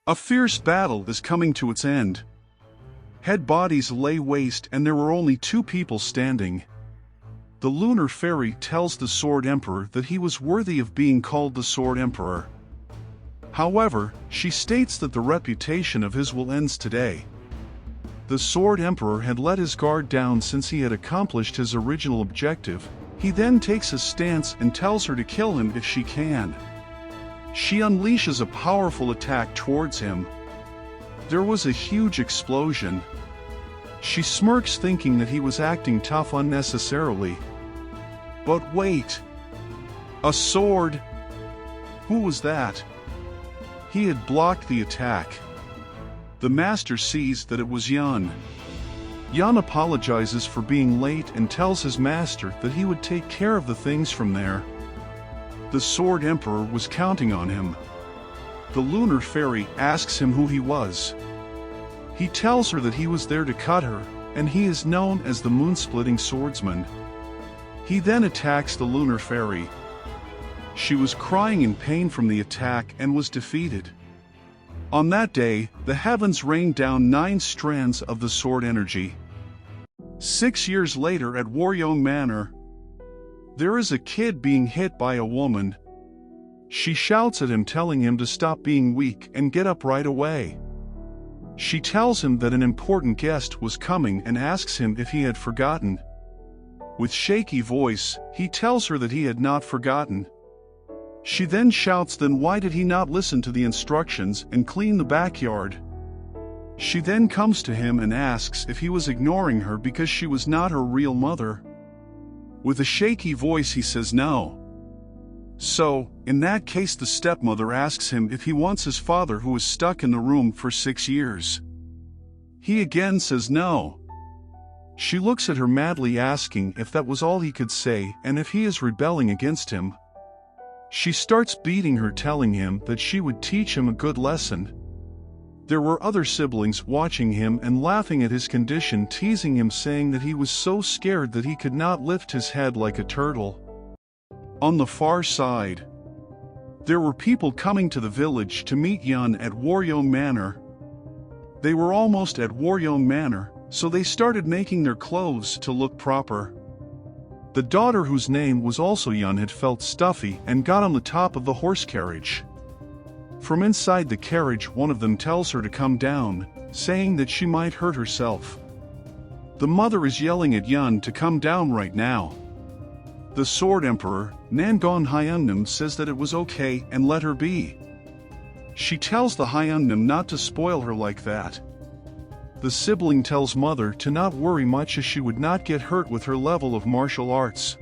A fierce battle is coming to its end. Head bodies lay waste and there were only two people standing. The lunar fairy tells the Sword Emperor that he was worthy of being called the Sword Emperor. However, she states that the reputation of his will ends today. The Sword Emperor had let his guard down since he had accomplished his original objective. He then takes a stance and tells her to kill him if she can. She unleashes a powerful attack towards him. There was a huge explosion. She smirks, thinking that he was acting tough unnecessarily. But wait! A sword! Who was that? He had blocked the attack. The master sees that it was Yeon. Yeon apologizes for being late and tells his master that he would take care of the things from there. The Sword Emperor was counting on him. The lunar fairy asks him who he was. He tells her that he was there to cut her, and he is known as the moon-splitting swordsman. He then attacks the lunar fairy. She was crying in pain from the attack and was defeated. On that day, the heavens rained down 9 strands of the sword energy. 6 years later at Yeon Manor, there is a kid being hit by a woman. She shouts at him, telling him to stop being weak and get up right away. She tells him that an important guest was coming and asks him if he had forgotten. With shaky voice, he tells her that he had not forgotten. She then shouts, then why did he not listen to the instructions and clean the backyard? She then comes to him and asks if he was ignoring her because she was not her real mother. With a shaky voice he says no. So, in that case, the stepmother asks him if he wants his father, who is stuck in the room for 6 years. He again says no. She looks at her madly, asking if that was all he could say and if he is rebelling against him. She starts beating her, telling him that she would teach him a good lesson. There were other siblings watching him and laughing at his condition, teasing him, saying that he was so scared that he could not lift his head like a turtle. On the far side, there were people coming to the village to meet Yeon at Yeon Manor. They were almost at Yeon Manor, so they started making their clothes to look proper. The daughter, whose name was also Yeon, had felt stuffy and got on the top of the horse carriage. From inside the carriage, one of them tells her to come down, saying that she might hurt herself. The mother is yelling at Yeon to come down right now. The Sword Emperor, Nangon Hyunnim, says that it was okay and let her be. She tells the Hyunnim not to spoil her like that. The sibling tells mother to not worry much, as she would not get hurt with her level of martial arts.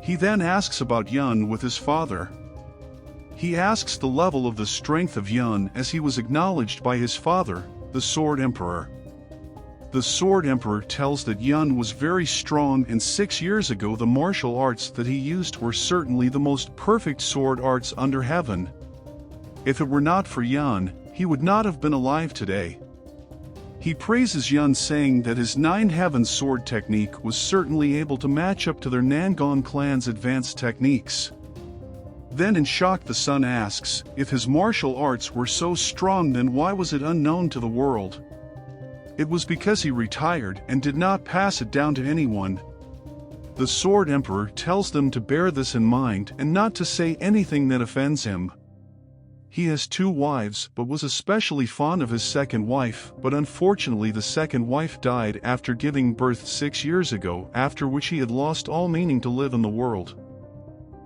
He then asks about Yeon with his father. He asks the level of the strength of Yeon, as he was acknowledged by his father, the Sword Emperor. The Sword Emperor tells that Yeon was very strong, and 6 years ago the martial arts that he used were certainly the most perfect sword arts under heaven. If it were not for Yeon, he would not have been alive today. He praises Yeon, saying that his 9 Heavens sword technique was certainly able to match up to their Nangon clan's advanced techniques. Then in shock the son asks, if his martial arts were so strong, then why was it unknown to the world? It was because he retired and did not pass it down to anyone. The Sword Emperor tells them to bear this in mind and not to say anything that offends him. He has 2 wives, but was especially fond of his second wife, but unfortunately the second wife died after giving birth 6 years ago, after which he had lost all meaning to live in the world.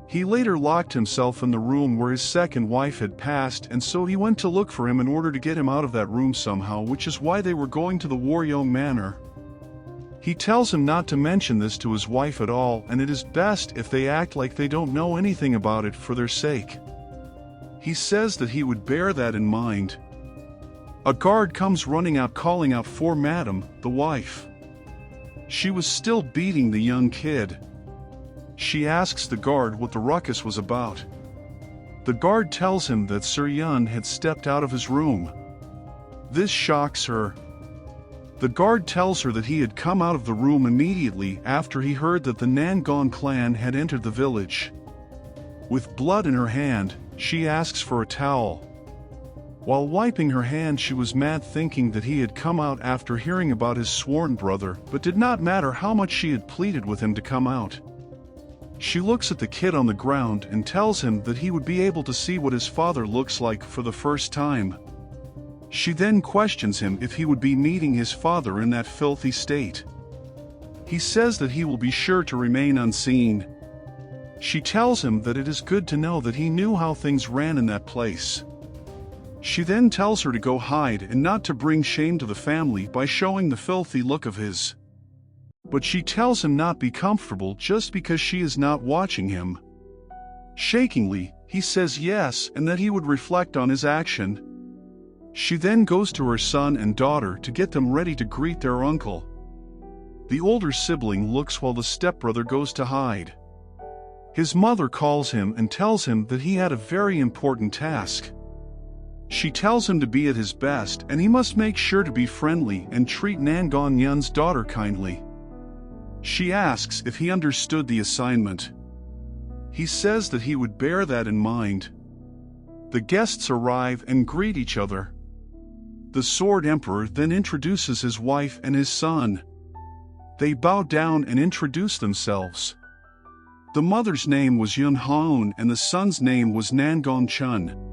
He later locked himself in the room where his second wife had passed, and so he went to look for him in order to get him out of that room somehow, which is why they were going to the Yeon Manor. He tells him not to mention this to his wife at all, and it is best if they act like they don't know anything about it for their sake. He says that he would bear that in mind. A guard comes running out, calling out for Madam, the wife. She was still beating the young kid. She asks the guard what the ruckus was about. The guard tells him that Sir Yeon had stepped out of his room. This shocks her. The guard tells her that he had come out of the room immediately after he heard that the Nangon clan had entered the village. With blood in her hand, she asks for a towel. While wiping her hand, she was mad, thinking that he had come out after hearing about his sworn brother, but did not matter how much she had pleaded with him to come out. She looks at the kid on the ground and tells him that he would be able to see what his father looks like for the first time. She then questions him if he would be meeting his father in that filthy state. He says that he will be sure to remain unseen. She tells him that it is good to know that he knew how things ran in that place. She then tells her to go hide and not to bring shame to the family by showing the filthy look of his. But she tells him not be comfortable just because she is not watching him. Shakingly, he says yes and that he would reflect on his action. She then goes to her son and daughter to get them ready to greet their uncle. The older sibling looks while the stepbrother goes to hide. His mother calls him and tells him that he had a very important task. She tells him to be at his best and he must make sure to be friendly and treat Nangon-yeon's daughter kindly. She asks if he understood the assignment. He says that he would bear that in mind. The guests arrive and greet each other. The Sword Emperor then introduces his wife and his son. They bow down and introduce themselves. The mother's name was Yeon Ha and the son's name was Nangon-chun.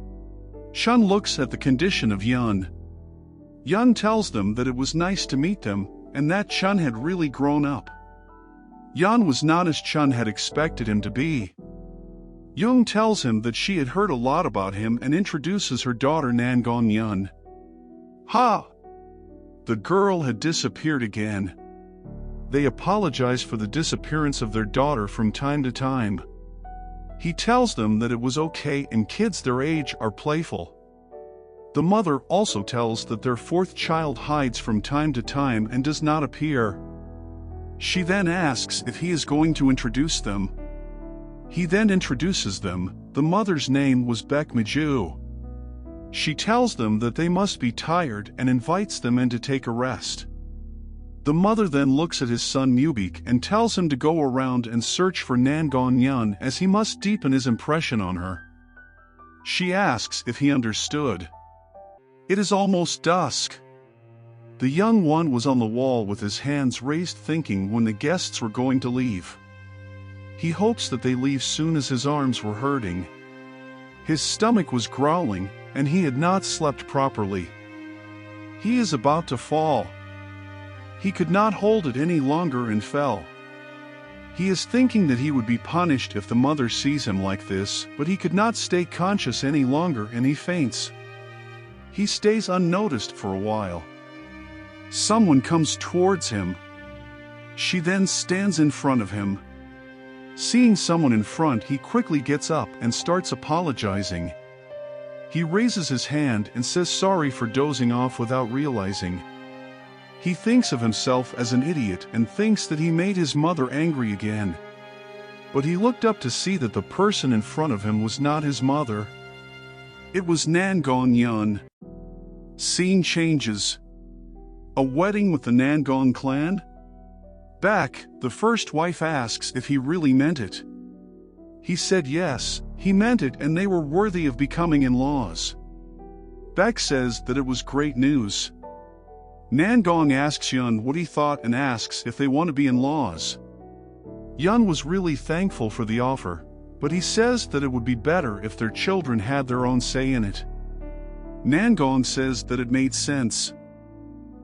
Chun looks at the condition of Yeon. Yeon tells them that it was nice to meet them, and that Chun had really grown up. Yeon was not as Chun had expected him to be. Yeon tells him that she had heard a lot about him and introduces her daughter Nangon-yeon. Ha! The girl had disappeared again. They apologize for the disappearance of their daughter from time to time. He tells them that it was okay and kids their age are playful. The mother also tells that their fourth child hides from time to time and does not appear. She then asks if he is going to introduce them. He then introduces them. The mother's name was Baek Mi-ju. She tells them that they must be tired and invites them in to take a rest. The mother then looks at his son Mubik and tells him to go around and search for Nangon-yeon as he must deepen his impression on her. She asks if he understood. It is almost dusk. The young one was on the wall with his hands raised, thinking when the guests were going to leave. He hopes that they leave soon as his arms were hurting. His stomach was growling and he had not slept properly. He is about to fall. He could not hold it any longer and fell. He is thinking that he would be punished if the mother sees him like this, but he could not stay conscious any longer and he faints. He stays unnoticed for a while. Someone comes towards him. She then stands in front of him. Seeing someone in front, he quickly gets up and starts apologizing. He raises his hand and says sorry for dozing off without realizing. He thinks of himself as an idiot and thinks that he made his mother angry again. But he looked up to see that the person in front of him was not his mother. It was Nangon-yeon. Scene changes. A wedding with the Nangon clan? Baek, the first wife, asks if he really meant it. He said yes, he meant it and they were worthy of becoming in-laws. Baek says that it was great news. Nangon asks Yeon what he thought and asks if they want to be in-laws. Yeon was really thankful for the offer, but he says that it would be better if their children had their own say in it. Nangon says that it made sense.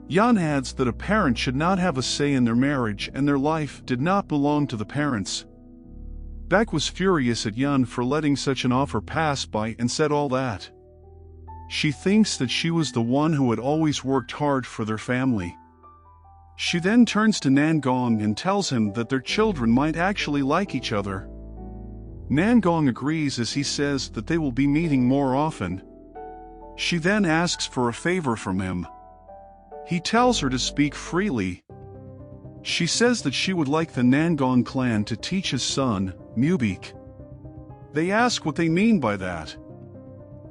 Yeon adds that a parent should not have a say in their marriage and their life did not belong to the parents. Baek was furious at Yeon for letting such an offer pass by and said all that. She thinks that she was the one who had always worked hard for their family. She then turns to Nangon and tells him that their children might actually like each other. Nangon agrees as he says that they will be meeting more often. She then asks for a favor from him. He tells her to speak freely. She says that she would like the Nangon clan to teach his son, Mubik. They ask what they mean by that.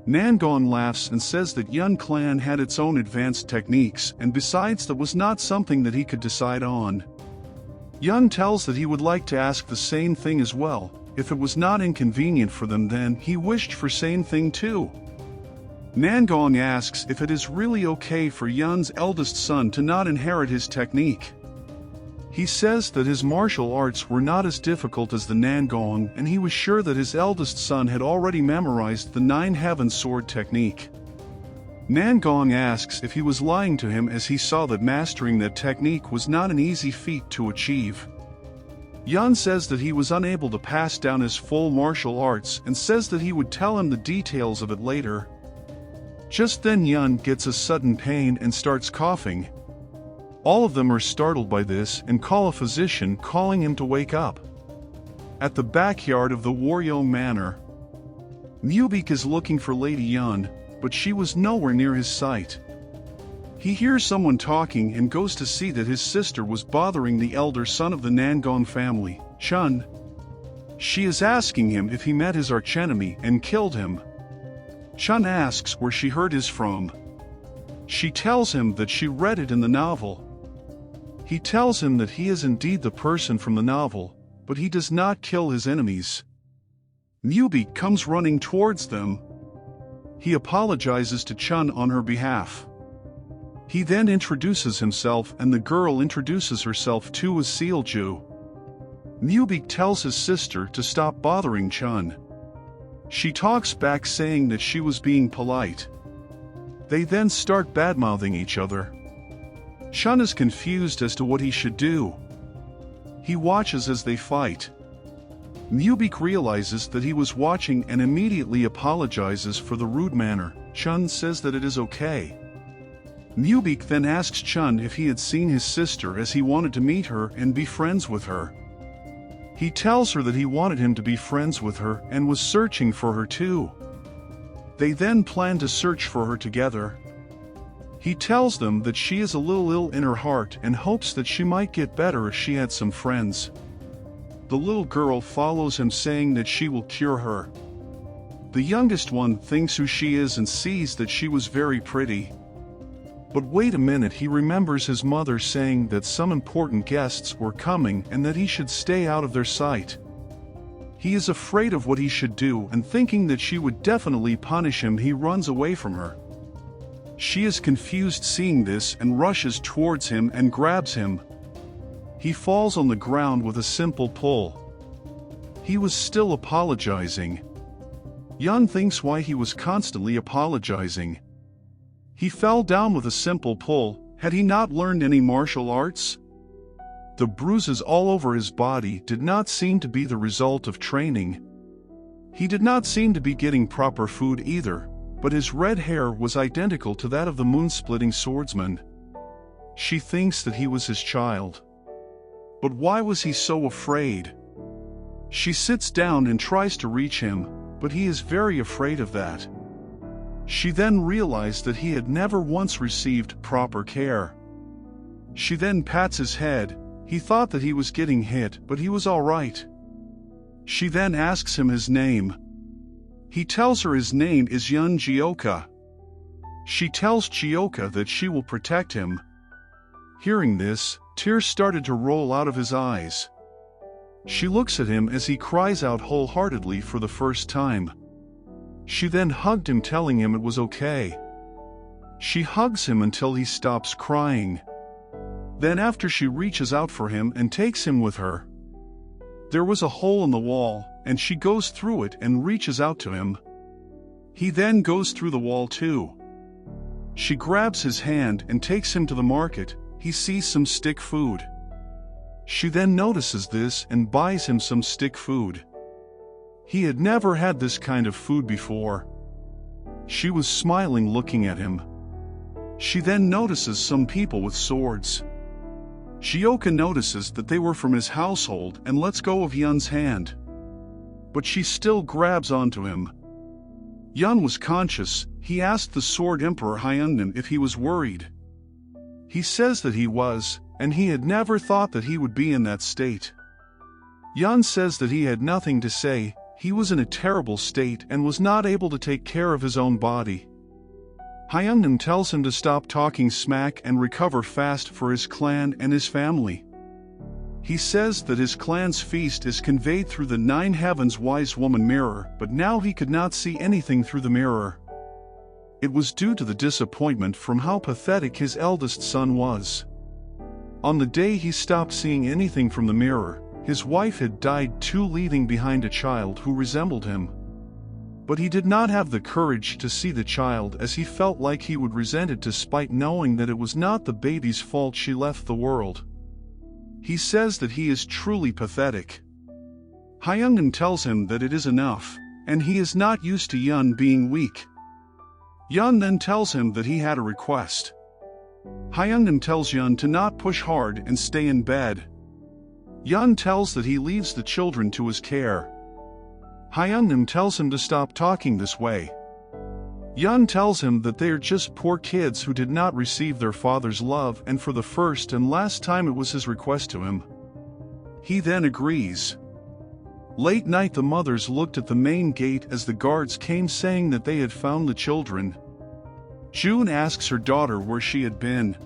Nangon laughs and says that Yeon clan had its own advanced techniques and besides that was not something that he could decide on. Yeon tells that he would like to ask the same thing as well. If it was not inconvenient for them then he wished for same thing too. Nangong asks if it is really okay for Yeon's eldest son to not inherit his technique. He says that his martial arts were not as difficult as the Nangong, and he was sure that his eldest son had already memorized the Nine Heavens sword technique. Nangong asks if he was lying to him, as he saw that mastering that technique was not an easy feat to achieve. Yeon says that he was unable to pass down his full martial arts and says that he would tell him the details of it later. Just then Yeon gets a sudden pain and starts coughing. All of them are startled by this and call a physician, calling him to wake up. At the backyard of the Waryo Manor, Mubik is looking for Lady Yeon, but she was nowhere near his sight. He hears someone talking and goes to see that his sister was bothering the elder son of the Nangong family, Chun. She is asking him if he met his archenemy and killed him. Chun asks where she heard his from. She tells him that she read it in the novel. He tells him that he is indeed the person from the novel, but he does not kill his enemies. Mubik comes running towards them. He apologizes to Chun on her behalf. He then introduces himself, and the girl introduces herself too as Sealju. Mubik tells his sister to stop bothering Chun. She talks back, saying that she was being polite. They then start badmouthing each other. Chun is confused as to what he should do. He watches as they fight. Mubik realizes that he was watching and immediately apologizes for the rude manner. Chun says that it is okay. Mubik then asks Chun if he had seen his sister, as he wanted to meet her and be friends with her. He tells her that he wanted him to be friends with her and was searching for her too. They then plan to search for her together. He tells them that she is a little ill in her heart and hopes that she might get better if she had some friends. The little girl follows him, saying that she will cure her. The youngest one thinks who she is and sees that she was very pretty. But wait a minute, he remembers his mother saying that some important guests were coming and that he should stay out of their sight. He is afraid of what he should do, and thinking that she would definitely punish him, he runs away from her. She is confused seeing this and rushes towards him and grabs him. He falls on the ground with a simple pull. He was still apologizing. Yeon thinks why he was constantly apologizing. He fell down with a simple pull. Had he not learned any martial arts? The bruises all over his body did not seem to be the result of training. He did not seem to be getting proper food either, but his red hair was identical to that of the moon-splitting swordsman. She thinks that he was his child. But why was he so afraid? She sits down and tries to reach him, but he is very afraid of that. She then realized that he had never once received proper care. She then pats his head. He thought that he was getting hit, but he was all right. She then asks him his name. He tells her his name is Yeon Juk-Ha. She tells Juk-Ha that she will protect him. Hearing this, tears started to roll out of his eyes. She looks at him as he cries out wholeheartedly for the first time. She then hugged him, telling him it was okay. She hugs him until he stops crying. Then after, she reaches out for him and takes him with her. There was a hole in the wall, and she goes through it and reaches out to him. He then goes through the wall too. She grabs his hand and takes him to the market. He sees some stick food. She then notices this and buys him some stick food. He had never had this kind of food before. She was smiling, looking at him. She then notices some people with swords. Juk-Ha notices that they were from his household and lets go of Yeon's hand. But she still grabs onto him. Yeon was conscious. He asked the Sword Emperor Hyungnam if he was worried. He says that he was, and he had never thought that he would be in that state. Yeon says that he had nothing to say. He was in a terrible state and was not able to take care of his own body. Hyungnam tells him to stop talking smack and recover fast for his clan and his family. He says that his clan's feast is conveyed through the Nine Heavens Wise Woman mirror, but now he could not see anything through the mirror. It was due to the disappointment from how pathetic his eldest son was. On the day he stopped seeing anything from the mirror, his wife had died too, leaving behind a child who resembled him. But he did not have the courage to see the child, as he felt like he would resent it despite knowing that it was not the baby's fault she left the world. He says that he is truly pathetic. Hyungan tells him that it is enough, and he is not used to Yeon being weak. Yeon then tells him that he had a request. Hyungan tells Yeon to not push hard and stay in bed. Yeon tells that he leaves the children to his care. Hyungan tells him to stop talking this way. Yeon tells him that they are just poor kids who did not receive their father's love, and for the first and last time it was his request to him. He then agrees. Late night, the mothers looked at the main gate as the guards came, saying that they had found the children. June asks her daughter where she had been.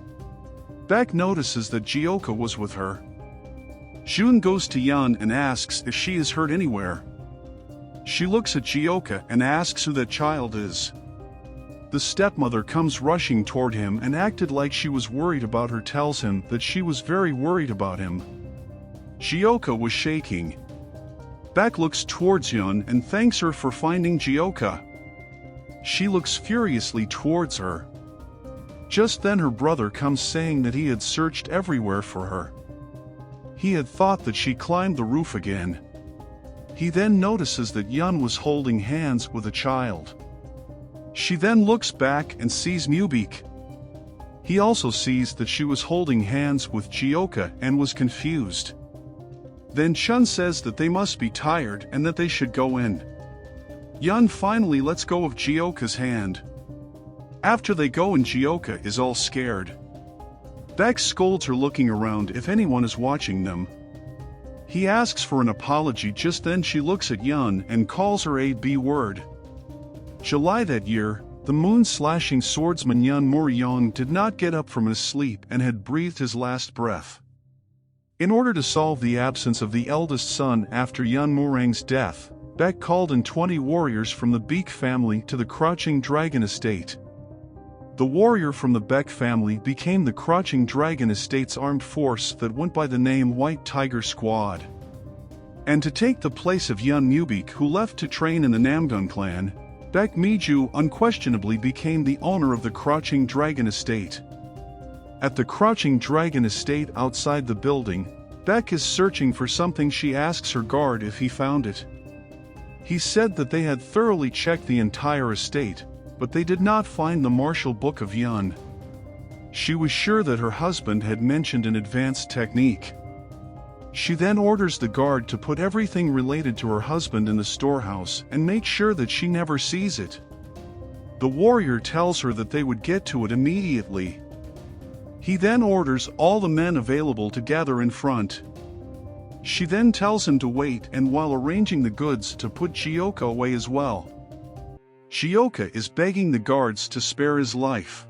Baek notices that Juk-Ha was with her. June goes to Yeon and asks if she is hurt anywhere. She looks at Juk-Ha and asks who that child is. The stepmother comes rushing toward him and acted like she was worried about her, tells him that she was very worried about him. Juk-Ha was shaking. Baek looks towards Yeon and thanks her for finding Juk-Ha. She looks furiously towards her. Just then her brother comes, saying that he had searched everywhere for her. He had thought that she climbed the roof again. He then notices that Yeon was holding hands with a child. She then looks back and sees Mubik. He also sees that she was holding hands with Juk-Ha and was confused. Then Chun says that they must be tired and that they should go in. Yeon finally lets go of Juk-Ha's hand. After they go in, Juk-Ha is all scared. Baek scolds her, looking around if anyone is watching them. He asks for an apology. Just then she looks at Yeon and calls her a B word. July that year, the moon-slashing swordsman Yeon Mur-yeong did not get up from his sleep and had breathed his last breath. In order to solve the absence of the eldest son after Yeon Murang's death, Baek called in 20 warriors from the Baek family to the Crouching Dragon Estate. The warrior from the Baek family became the Crouching Dragon Estate's armed force that went by the name White Tiger Squad. And to take the place of Yeon Mubik, who left to train in the Namdong clan, Baek Miju unquestionably became the owner of the Crouching Dragon Estate. At the Crouching Dragon Estate outside the building, Baek is searching for something. She asks her guard if he found it. He said that they had thoroughly checked the entire estate, but they did not find the martial book of Yeon. She was sure that her husband had mentioned an advanced technique. She then orders the guard to put everything related to her husband in the storehouse and make sure that she never sees it. The warrior tells her that they would get to it immediately. He then orders all the men available to gather in front. She then tells him to wait, and while arranging the goods to put Juk-Ha away as well. Juk-Ha is begging the guards to spare his life.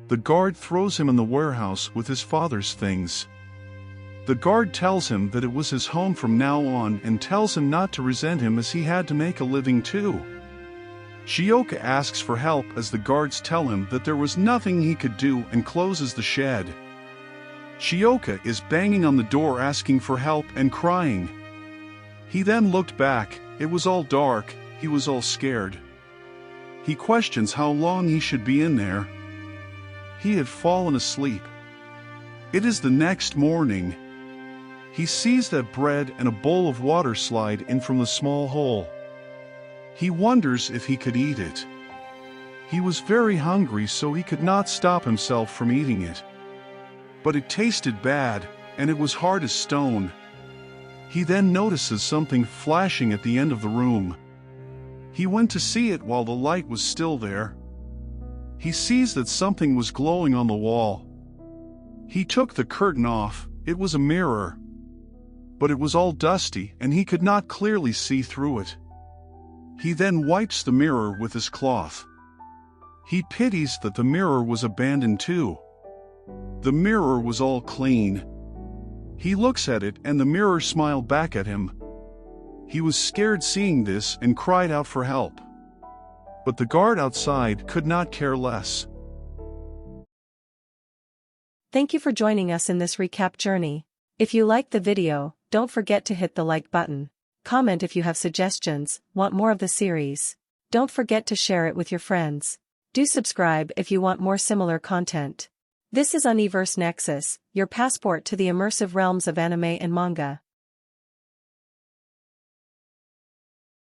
The guard throws him in the warehouse with his father's things. The guard tells him that it was his home from now on and tells him not to resent him, as he had to make a living too. Juk-Ha asks for help as the guards tell him that there was nothing he could do and closes the shed. Juk-Ha is banging on the door asking for help and crying. He then looked back. It was all dark. He was all scared. He questions how long he should be in there. He had fallen asleep. It is the next morning. He sees that bread and a bowl of water slide in from the small hole. He wonders if he could eat it. He was very hungry, so he could not stop himself from eating it. But it tasted bad, and it was hard as stone. He then notices something flashing at the end of the room. He went to see it while the light was still there. He sees that something was glowing on the wall. He took the curtain off. It was a mirror. But it was all dusty and he could not clearly see through it. He then wipes the mirror with his cloth. He pities that the mirror was abandoned too. The mirror was all clean. He looks at it and the mirror smiled back at him. He was scared seeing this and cried out for help. but the guard outside could not care less. Thank you for joining us in this recap journey. If you liked the video, don't forget to hit the like button. Comment if you have suggestions, want more of the series. Don't forget to share it with your friends. Do subscribe if you want more similar content. This is Universe Nexus, your passport to the immersive realms of anime and manga.